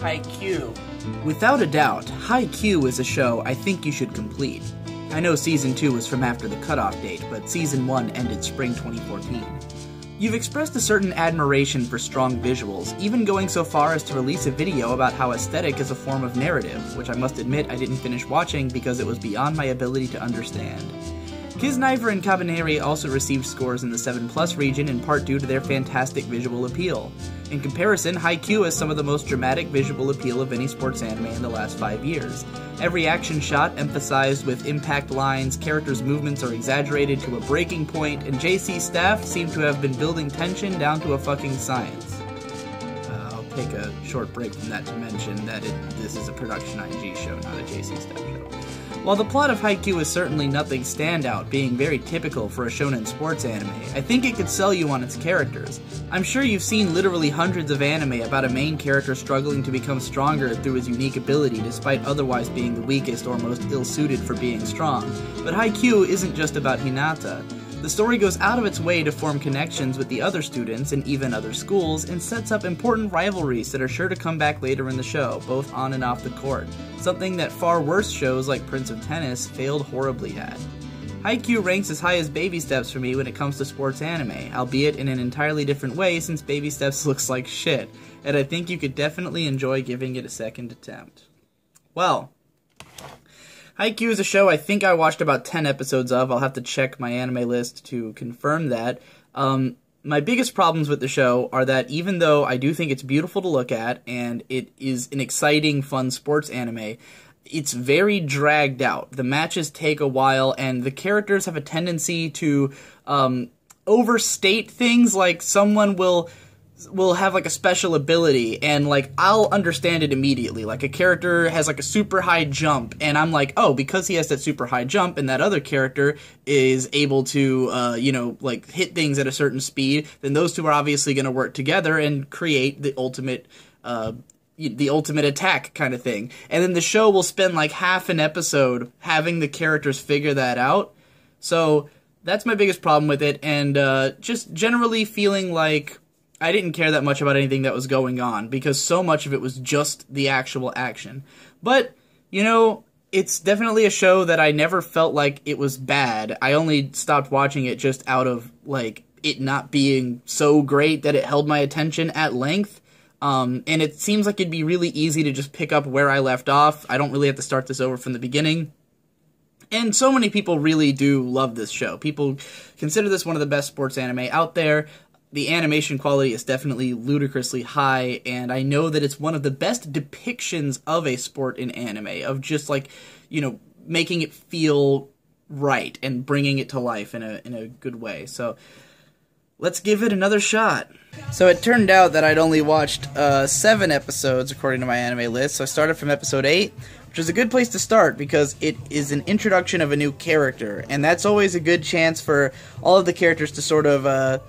Haikyuu. Without a doubt, Haikyuu is a show I think you should complete. I know Season 2 was from after the cutoff date, but Season 1 ended spring 2014. You've expressed a certain admiration for strong visuals, even going so far as to release a video about how aesthetic is a form of narrative, which I must admit I didn't finish watching because it was beyond my ability to understand. Kiznaiver and Kabaneri also received scores in the 7+ region in part due to their fantastic visual appeal. In comparison, Haikyuu has some of the most dramatic visual appeal of any sports anime in the last 5 years. Every action shot emphasized with impact lines, characters' movements are exaggerated to a breaking point, and JC's staff seem to have been building tension down to a fucking science. I'll take a short break from that to mention that this is a Production IG show, not a JC staff show. While the plot of Haikyuu is certainly nothing standout, being very typical for a shonen sports anime, I think it could sell you on its characters. I'm sure you've seen literally hundreds of anime about a main character struggling to become stronger through his unique ability despite otherwise being the weakest or most ill-suited for being strong. But Haikyuu isn't just about Hinata. The story goes out of its way to form connections with the other students and even other schools, and sets up important rivalries that are sure to come back later in the show, both on and off the court, something that far worse shows like Prince of Tennis failed horribly at. Haikyuu ranks as high as Baby Steps for me when it comes to sports anime, albeit in an entirely different way since Baby Steps looks like shit, and I think you could definitely enjoy giving it a second attempt. Well, Haikyuu is a show I think I watched about 10 episodes of. I'll have to check my anime list to confirm that. My biggest problems with the show are that even though I do think it's beautiful to look at, and it is an exciting, fun sports anime, it's very dragged out. The matches take a while, and the characters have a tendency to overstate things, like someone will have like a special ability, and like I'll understand it immediately. Like a character has like a super high jump, and I'm like, oh, because he has that super high jump, and that other character is able to, like hit things at a certain speed, then those two are obviously going to work together and create the ultimate attack kind of thing. And then the show will spend like half an episode having the characters figure that out. So that's my biggest problem with it, and just generally feeling like I didn't care that much about anything that was going on, because so much of it was just the actual action. But, it's definitely a show that I never felt like it was bad. I only stopped watching it just out of, like, it not being so great that it held my attention at length. And it seems like it'd be really easy to just pick up where I left off. I don't really have to start this over from the beginning. And so many people really do love this show. People consider this one of the best sports anime out there. The animation quality is definitely ludicrously high, and I know that it's one of the best depictions of a sport in anime, of just like, making it feel right and bringing it to life in a good way. So let's give it another shot. So it turned out that I'd only watched 7 episodes according to my anime list, so I started from episode 8, which is a good place to start because it is an introduction of a new character, and that's always a good chance for all of the characters to sort of,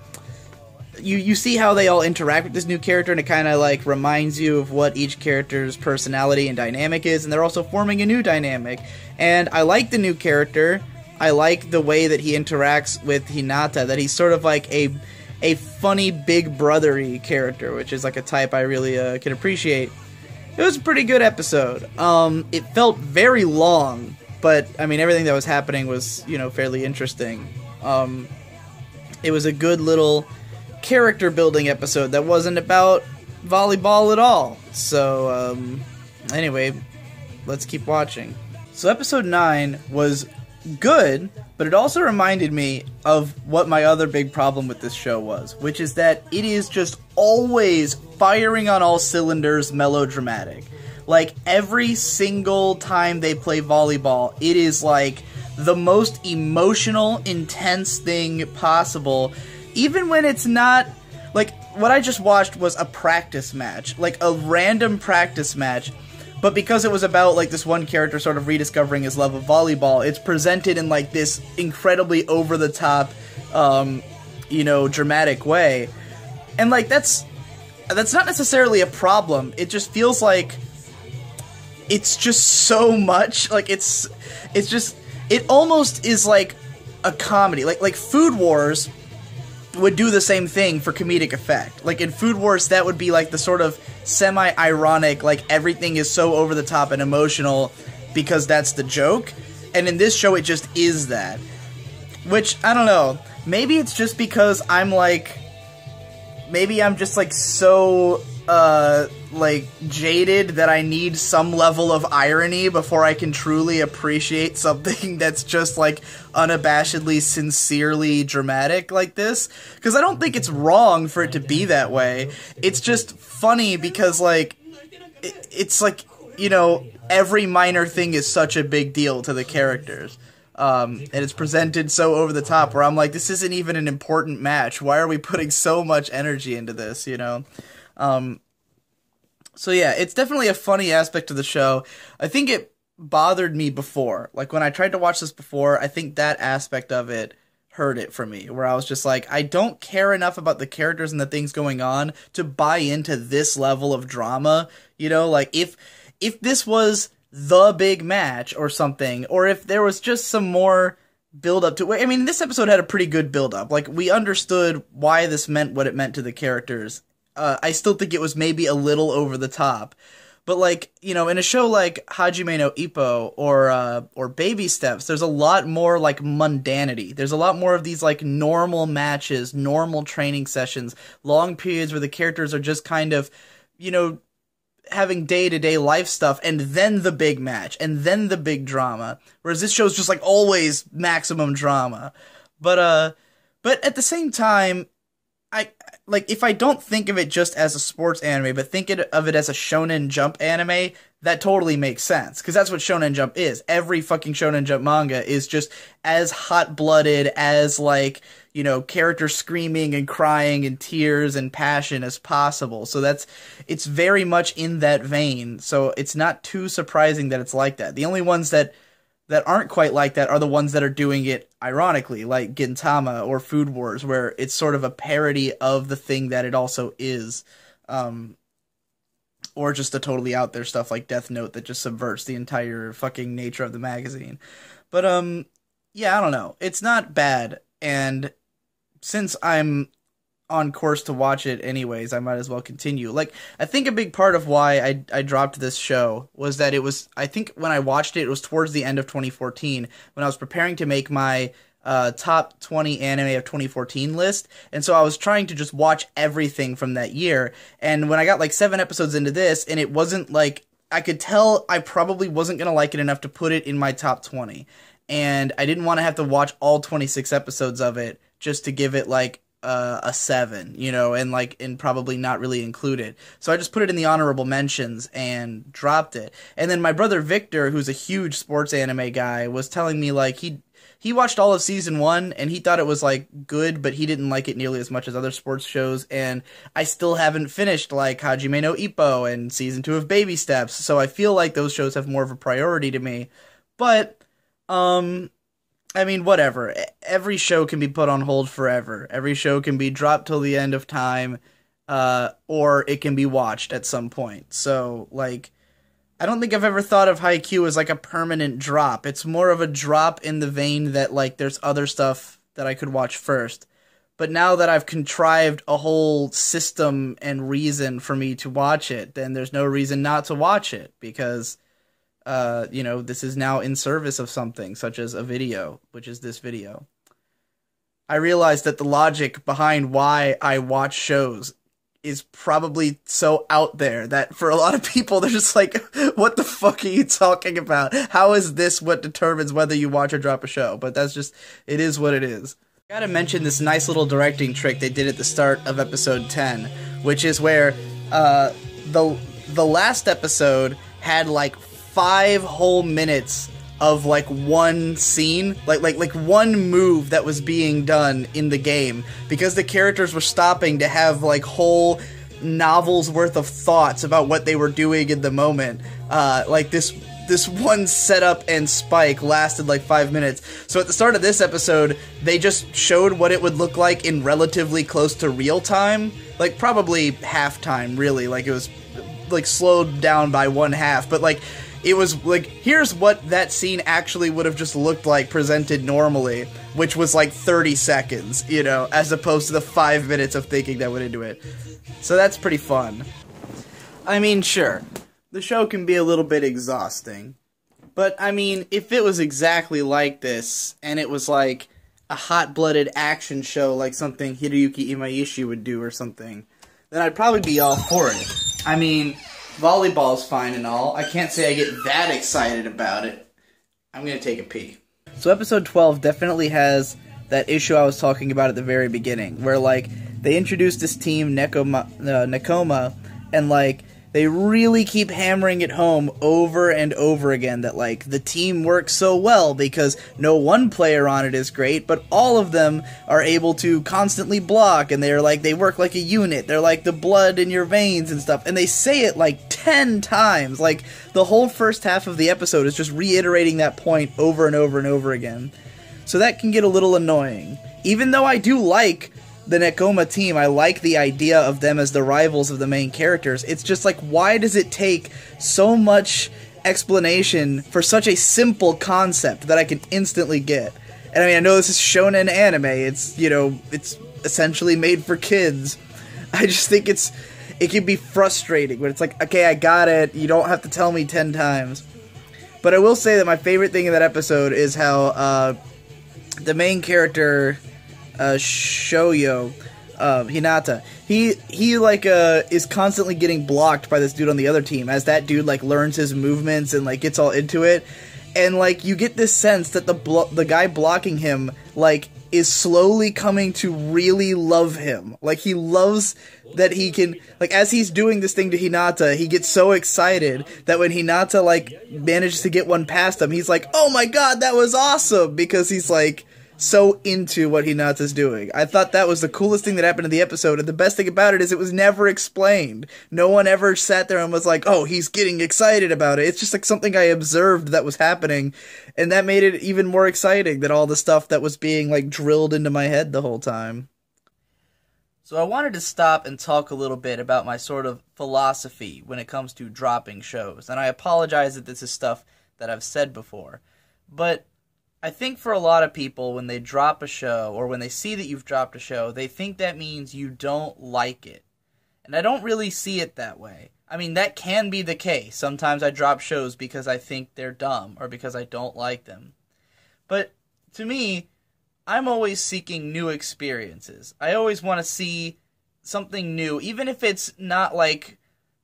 You see how they all interact with this new character, and it kind of like reminds you of what each character's personality and dynamic is, and they're also forming a new dynamic. And I like the new character. I like the way that he interacts with Hinata, that he's sort of like a funny big brother-y character, which is like a type I really can appreciate. It was a pretty good episode. It felt very long, but I mean everything that was happening was, fairly interesting. It was a good little character building episode that wasn't about volleyball at all. So, anyway, let's keep watching. So episode 9 was good, but it also reminded me of what my other big problem with this show was, which is that it is just always firing on all cylinders melodramatic. Like, every single time they play volleyball, it is like the most emotional, intense thing possible. Even when it's not, like, what I just watched was a practice match, like a random practice match, but because it was about, like, this one character sort of rediscovering his love of volleyball, it's presented in, like, this incredibly over-the-top, dramatic way. And, like, that's not necessarily a problem. It just feels like it's just so much, like, it almost is like a comedy. Like Food Wars would do the same thing for comedic effect. Like in Food Wars, that would be like the sort of semi-ironic, like everything is so over the top and emotional because that's the joke. And in this show, it just is that. Which, I don't know, maybe it's just because I'm like, maybe I'm just like so, like, jaded that I need some level of irony before I can truly appreciate something that's just, like, unabashedly, sincerely dramatic like this. Because I don't think it's wrong for it to be that way. It's just funny because, like, it's like, you know, every minor thing is such a big deal to the characters. And it's presented so over the top where I'm like, this isn't even an important match. Why are we putting so much energy into this, you know? So yeah, it's definitely a funny aspect of the show. I think it bothered me before. Like, when I tried to watch this before, I think that aspect of it hurt it for me, where I was just like, I don't care enough about the characters and the things going on to buy into this level of drama, you know? Like, if this was the big match or something, or if there was just some more build-up to it. I mean, this episode had a pretty good build-up. Like, we understood why this meant what it meant to the characters. I still think it was maybe a little over the top. But, like, you know, in a show like Hajime no Ippo or Baby Steps, there's a lot more, like, mundanity. There's a lot more of these, like, normal matches, normal training sessions, long periods where the characters are just kind of, you know, having day-to-day life stuff, and then the big match, and then the big drama. Whereas this show's just, like, always maximum drama. But at the same time, like, if I don't think of it just as a sports anime, but think of it as a Shonen Jump anime, that totally makes sense. Because that's what Shonen Jump is. Every fucking Shonen Jump manga is just as hot-blooded, as, like, you know, characters screaming and crying and tears and passion as possible. So it's very much in that vein. So it's not too surprising that it's like that. The only ones that aren't quite like that are the ones that are doing it ironically, like Gintama or Food Wars, where it's sort of a parody of the thing that it also is. Or just the totally out there stuff like Death Note that just subverts the entire fucking nature of the magazine. But, yeah, I don't know. It's not bad, and since I'm on course to watch it anyways, I might as well continue. Like, I think a big part of why I dropped this show was that it was, I think when I watched it, it was towards the end of 2014, when I was preparing to make my top 20 anime of 2014 list, and so I was trying to just watch everything from that year, and when I got like 7 episodes into this, and it wasn't like, I could tell I probably wasn't going to like it enough to put it in my top 20, and I didn't want to have to watch all 26 episodes of it just to give it like a 7, you know, and probably not really include it. So I just put it in the honorable mentions and dropped it. And then my brother Victor, who's a huge sports anime guy, was telling me like he watched all of season 1 and he thought it was like good, but he didn't like it nearly as much as other sports shows. And I still haven't finished like Hajime no Ippo and season 2 of Baby Steps. So I feel like those shows have more of a priority to me. But I mean, whatever. Every show can be put on hold forever. Every show can be dropped till the end of time, or it can be watched at some point. So, like, I don't think I've ever thought of Haikyuu as, like, a permanent drop. It's more of a drop in the vein that, like, there's other stuff that I could watch first. But now that I've contrived a whole system and reason for me to watch it, then there's no reason not to watch it, because you know, this is now in service of something, such as a video, which is this video. I realized that the logic behind why I watch shows is probably so out there that for a lot of people, they're just like, what the fuck are you talking about? How is this what determines whether you watch or drop a show? But that's just, it is what it is. I gotta mention this nice little directing trick they did at the start of episode 10, which is where the last episode had like 5 whole minutes of like one scene, like one move that was being done in the game, because the characters were stopping to have like whole novels worth of thoughts about what they were doing in the moment. Like this one setup and spike lasted like 5 minutes. So at the start of this episode, they just showed what it would look like in relatively close to real time, like probably half time, really. Like it was like slowed down by 1/2, but like it was like, here's what that scene actually would have just looked like presented normally, which was like 30 seconds, you know, as opposed to the 5 minutes of thinking that went into it. So that's pretty fun. I mean, sure, the show can be a little bit exhausting. But, I mean, if it was exactly like this, and it was like a hot-blooded action show like something Hiroyuki Imaishi would do or something, then I'd probably be all for it. I mean, volleyball's fine and all. I can't say I get that excited about it. I'm gonna take a pee. So episode 12 definitely has that issue I was talking about at the very beginning, where, like, they introduced this team, Nekoma, and, like, they really keep hammering it home over and over again that, like, the team works so well because no one player on it is great, but all of them are able to constantly block, and they're like, they work like a unit. They're like the blood in your veins and stuff, and they say it like 10 times. Like, the whole first half of the episode is just reiterating that point over and over and over again. So that can get a little annoying. Even though I do like the Nekoma team, I like the idea of them as the rivals of the main characters. It's just like, why does it take so much explanation for such a simple concept that I can instantly get? And I mean, I know this is shonen anime. It's, you know, it's essentially made for kids. I just think it can be frustrating when it's like, okay, I got it. You don't have to tell me 10 times. But I will say that my favorite thing in that episode is how the main character, Shoyo, Hinata, he like is constantly getting blocked by this dude on the other team as that dude like learns his movements and like gets all into it, and like you get this sense that the guy blocking him like is slowly coming to really love him. Like, he loves that he can, like, as he's doing this thing to Hinata, he gets so excited that when Hinata like manages to get one past him, he's like, oh my god, that was awesome, because he's like so into what Hinata's doing. I thought that was the coolest thing that happened in the episode, and the best thing about it is it was never explained. No one ever sat there and was like, oh, he's getting excited about it. It's just like something I observed that was happening, and that made it even more exciting than all the stuff that was being like drilled into my head the whole time. So I wanted to stop and talk a little bit about my sort of philosophy when it comes to dropping shows, and I apologize that this is stuff that I've said before, but I think for a lot of people, when they drop a show, or when they see that you've dropped a show, they think that means you don't like it. And I don't really see it that way. I mean, that can be the case. Sometimes I drop shows because I think they're dumb, or because I don't like them. But to me, I'm always seeking new experiences. I always want to see something new, even if it's not like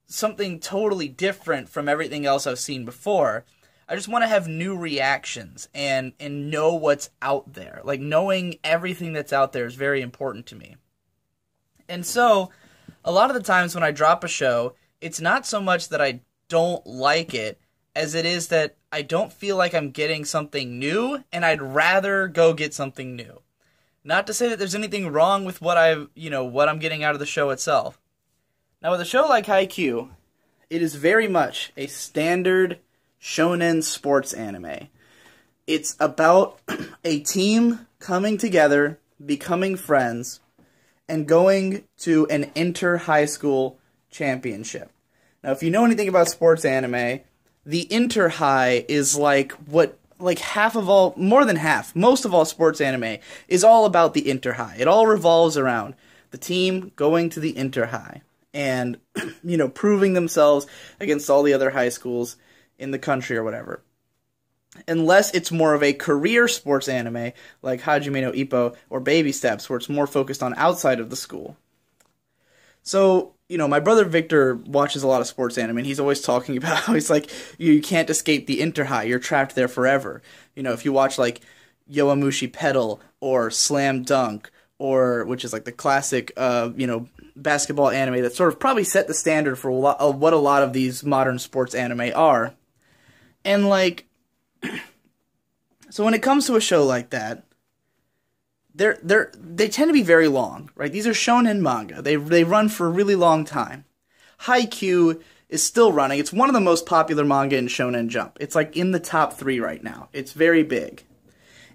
something totally different from everything else I've seen before. I just want to have new reactions and know what's out there. Like, knowing everything that's out there is very important to me. And so, a lot of the times when I drop a show, it's not so much that I don't like it, as it is that I don't feel like I'm getting something new, and I'd rather go get something new. Not to say that there's anything wrong with what I'm getting out of the show itself. Now, with a show like Haikyuu, it is very much a standard shonen sports anime. It's about a team coming together, becoming friends, and going to an inter-high school championship. Now, if you know anything about sports anime, the inter-high is like more than half, most of all sports anime is all about the inter-high. It all revolves around the team going to the inter-high and, proving themselves against all the other high schools in the country or whatever. Unless it's more of a career sports anime like Hajime no Ippo or Baby Steps, where it's more focused on outside of the school. So, my brother Victor watches a lot of sports anime, and he's always talking about how he's like, you can't escape the inter-high, you're trapped there forever. If you watch like Yowamushi Pedal or Slam Dunk, or which is like the classic basketball anime that sort of probably set the standard for what a lot of these modern sports anime are. And, like, so when it comes to a show like that, they tend to be very long, right? These are shonen manga. They run for a really long time. Haikyuu is still running. It's one of the most popular manga in Shonen Jump. It's, like, in the top 3 right now. It's very big.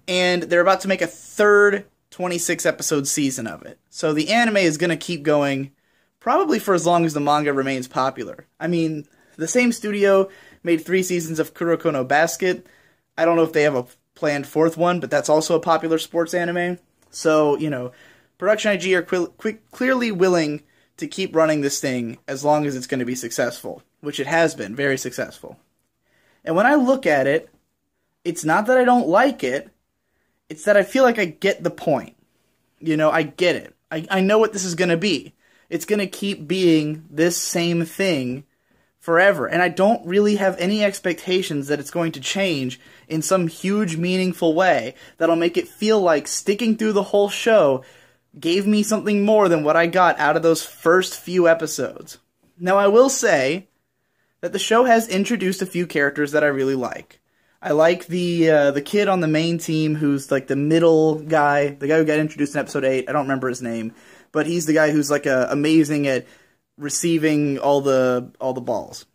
And they're about to make a third 26-episode season of it. So the anime is going to keep going probably for as long as the manga remains popular. I mean, the same studio made 3 seasons of Kuroko no Basket. I don't know if they have a planned 4th one, but that's also a popular sports anime. So, Production IG are clearly willing to keep running this thing as long as it's going to be successful, which it has been, very successful. And when I look at it, it's not that I don't like it, it's that I feel like I get the point. You know, I get it. I know what this is going to be. It's going to keep being this same thing forever. And I don't really have any expectations that it's going to change in some huge, meaningful way that'll make it feel like sticking through the whole show gave me something more than what I got out of those first few episodes. Now, I will say that the show has introduced a few characters that I really like. I like the kid on the main team who's like the middle guy, the guy who got introduced in episode 8. I don't remember his name, but he's the guy who's like amazing at receiving all the balls.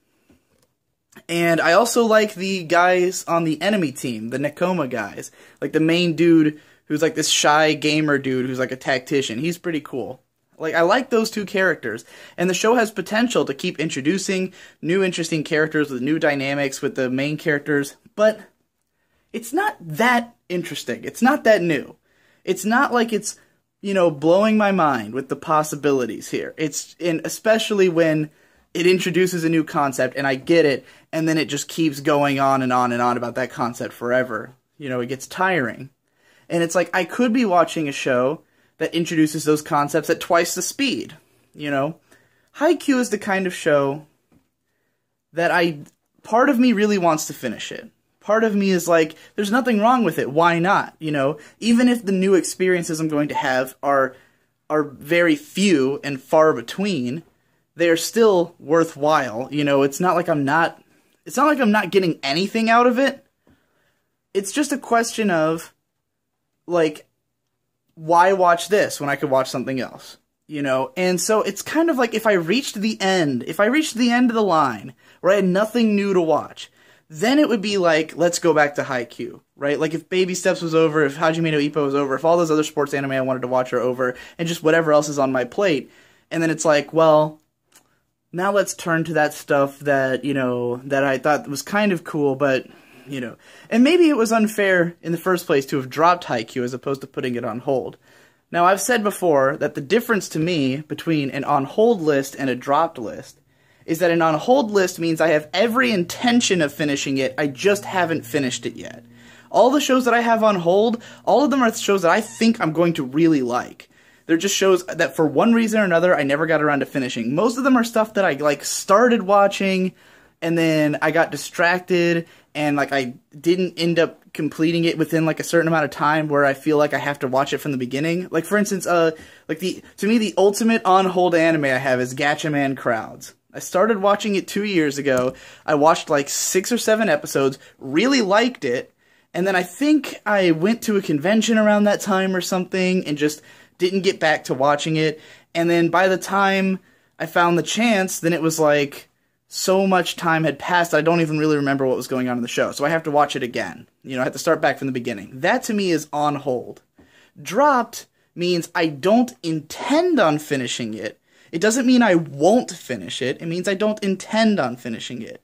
And I also like the guys on the enemy team, the Nekoma guys, like the main dude who's like this shy gamer dude who's like a tactician. He's pretty cool. Like, I like those two characters, and the show has potential to keep introducing new interesting characters with new dynamics with the main characters, but it's not that interesting. It's not that new. It's not like it's, you know, blowing my mind with the possibilities here. Especially when it introduces a new concept, and I get it, and then it just keeps going on and on and on about that concept forever. You know, it gets tiring. And it's like, I could be watching a show that introduces those concepts at twice the speed, you know? Haikyuu is the kind of show that part of me really wants to finish it. Part of me is like, there's nothing wrong with it, why not, you know? Even if the new experiences I'm going to have are very few and far between, they are still worthwhile, you know? It's not like I'm not getting anything out of it. It's just a question of, like, why watch this when I could watch something else, you know? And so it's kind of like if I reached the end of the line where I had nothing new to watch, then it would be like, let's go back to Haikyuu, right? Like if Baby Steps was over, if Hajime no Ippo was over, if all those other sports anime I wanted to watch are over, and just whatever else is on my plate, and then it's like, well, now let's turn to that stuff that, you know, that I thought was kind of cool, but, you know, and maybe it was unfair in the first place to have dropped Haikyuu as opposed to putting it on hold. Now, I've said before that the difference to me between an on-hold list and a dropped list is that an on-hold list means I have every intention of finishing it, I just haven't finished it yet. All the shows that I have on hold, all of them are shows that I think I'm going to really like. They're just shows that for one reason or another I never got around to finishing. Most of them are stuff that I, like, started watching, and then I got distracted, and, like, I didn't end up completing it within, like, a certain amount of time where I feel like I have to watch it from the beginning. Like, for instance, to me, the ultimate on-hold anime I have is Gatchaman Crowds. I started watching it 2 years ago. I watched, like, 6 or 7 episodes, really liked it, and then I think I went to a convention around that time or something and just didn't get back to watching it. And then by the time I found the chance, then it was like so much time had passed, I don't even really remember what was going on in the show. So I have to watch it again. You know, I have to start back from the beginning. That to me is on hold. Dropped means I don't intend on finishing it. It doesn't mean I won't finish it. It means I don't intend on finishing it.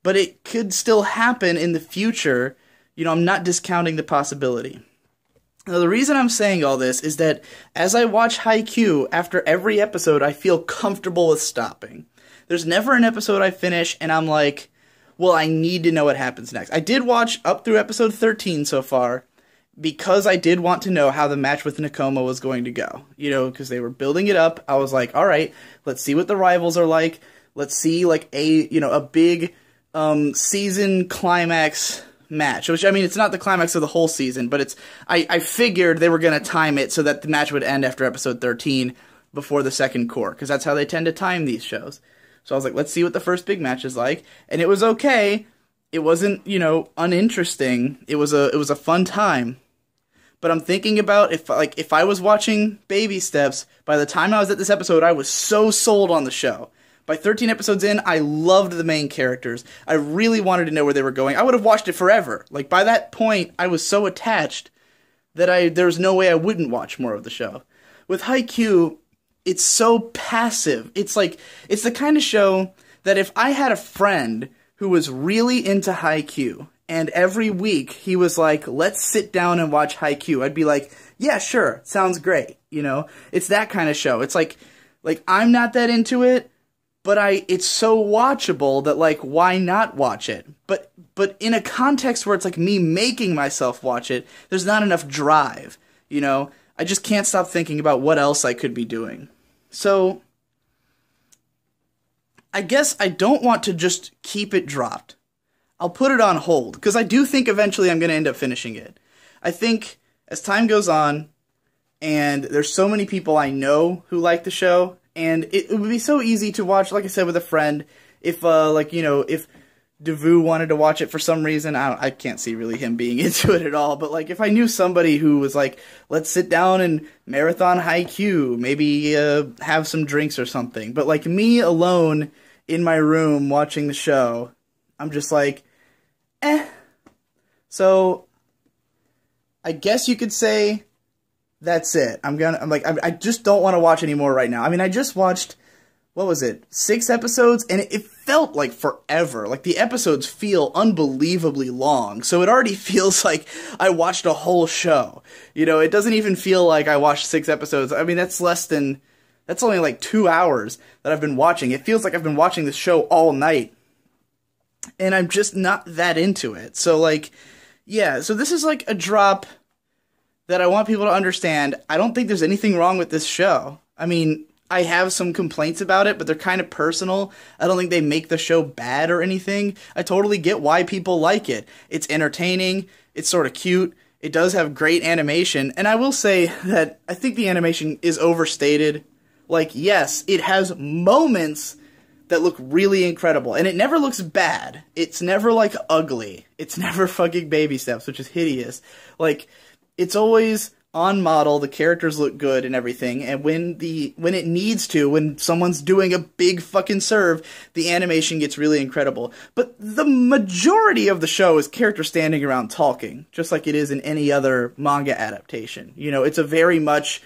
But it could still happen in the future. You know, I'm not discounting the possibility. Now, the reason I'm saying all this is that as I watch Haikyuu, after every episode, I feel comfortable with stopping. There's never an episode I finish and I'm like, well, I need to know what happens next. I did watch up through episode 13 so far because I did want to know how the match with Nekoma was going to go. You know, because they were building it up. I was like, all right, let's see what the rivals are like. Let's see, like, a big season climax match, which, I mean, it's not the climax of the whole season, but it's, I figured they were going to time it so that the match would end after episode 13 before the second core, because that's how they tend to time these shows. So I was like, let's see what the first big match is like, and it was okay. It wasn't, you know, uninteresting. It was a fun time. But I'm thinking about if I was watching Baby Steps, by the time I was at this episode, I was so sold on the show. By 13 episodes in, I loved the main characters. I really wanted to know where they were going. I would have watched it forever. Like, by that point, I was so attached that there was no way I wouldn't watch more of the show. With Haikyuu, it's so passive. It's the kind of show that if I had a friend who was really into Haikyuu, and every week he was like, let's sit down and watch Haikyuu, I'd be like, yeah, sure, sounds great, you know? It's that kind of show. It's like Like, I'm not that into it, but it's so watchable that, like, why not watch it? But in a context where it's like me making myself watch it, there's not enough drive, you know? I just can't stop thinking about what else I could be doing. So, I guess I don't want to just keep it dropped. I'll put it on hold, because I do think eventually I'm going to end up finishing it. I think as time goes on, and there's so many people I know who like the show, and it would be so easy to watch, like I said, with a friend, if, like, you know, if Devu wanted to watch it for some reason. I can't see really him being into it at all, but like if I knew somebody who was like, let's sit down and marathon Haikyuu, maybe have some drinks or something. But like me alone in my room watching the show, I'm just like, eh. So I guess you could say that's it. I just don't want to watch anymore right now. I mean, I just watched, what was it, 6 episodes, and it felt like forever. Like, the episodes feel unbelievably long, so it already feels like I watched a whole show. You know, it doesn't even feel like I watched 6 episodes. I mean, that's only like 2 hours that I've been watching. It feels like I've been watching this show all night, and I'm just not that into it. So, like, yeah, so this is like a drop that I want people to understand. I don't think there's anything wrong with this show. I mean, I have some complaints about it, but they're kind of personal. I don't think they make the show bad or anything. I totally get why people like it. It's entertaining, it's sort of cute, it does have great animation, and I will say that I think the animation is overstated. Like, yes, it has moments that look really incredible, and it never looks bad. It's never, like, ugly. It's never fucking Baby Steps, which is hideous. Like, it's always on model, the characters look good and everything, and when it needs to, when someone's doing a big fucking serve, the animation gets really incredible. But the majority of the show is characters standing around talking, just like it is in any other manga adaptation. You know, it's a very much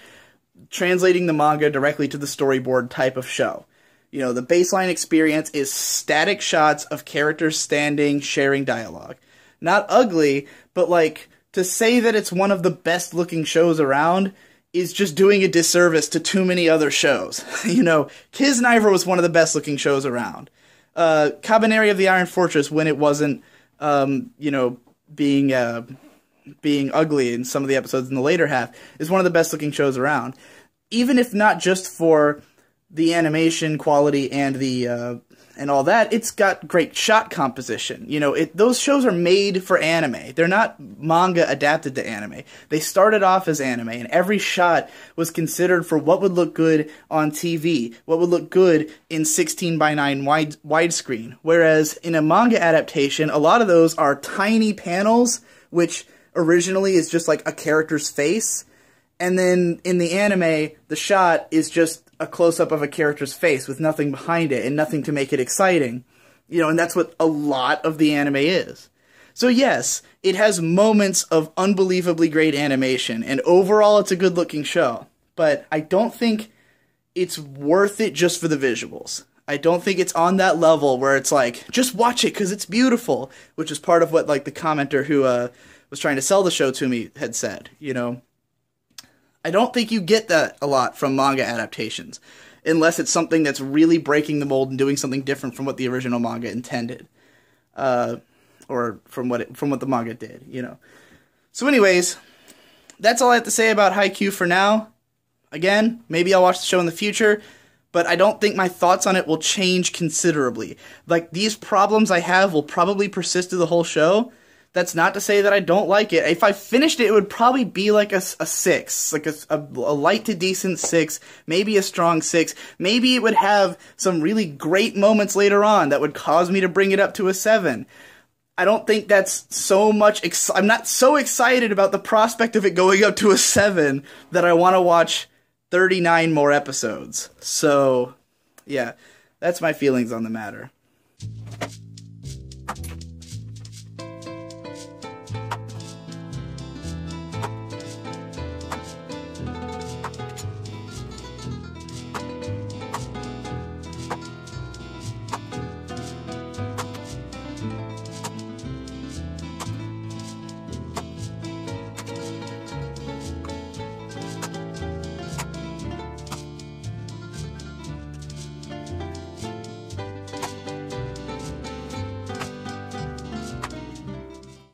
translating the manga directly to the storyboard type of show. You know, the baseline experience is static shots of characters standing, sharing dialogue. Not ugly, but like, to say that it's one of the best looking shows around is just doing a disservice to too many other shows. You know, Kiznaiver was one of the best looking shows around. Kabaneri of the Iron Fortress, when it wasn't, you know, being ugly in some of the episodes in the later half, is one of the best looking shows around. Even if not just for the animation quality and the and all that, it's got great shot composition. You know, those shows are made for anime. They're not manga adapted to anime. They started off as anime, and every shot was considered for what would look good on TV, what would look good in 16:9 widescreen. Whereas in a manga adaptation, a lot of those are tiny panels, which originally is just like a character's face, and then in the anime, the shot is just a close-up of a character's face with nothing behind it and nothing to make it exciting. You know, and that's what a lot of the anime is. So yes, it has moments of unbelievably great animation, and overall it's a good-looking show. But I don't think it's worth it just for the visuals. I don't think it's on that level where it's like, just watch it because it's beautiful, which is part of what, like, the commenter who was trying to sell the show to me had said, you know. I don't think you get that a lot from manga adaptations, unless it's something that's really breaking the mold and doing something different from what the original manga intended, or from what the manga did, you know. So anyways, that's all I have to say about Haikyuu for now. Again, maybe I'll watch the show in the future, but I don't think my thoughts on it will change considerably. Like, these problems I have will probably persist through the whole show. That's not to say that I don't like it. If I finished it, it would probably be like a 6, like a light to decent 6, maybe a strong 6. Maybe it would have some really great moments later on that would cause me to bring it up to a 7. I don't think that's so much. I'm not so excited about the prospect of it going up to a 7 that I want to watch 39 more episodes. So, yeah, that's my feelings on the matter.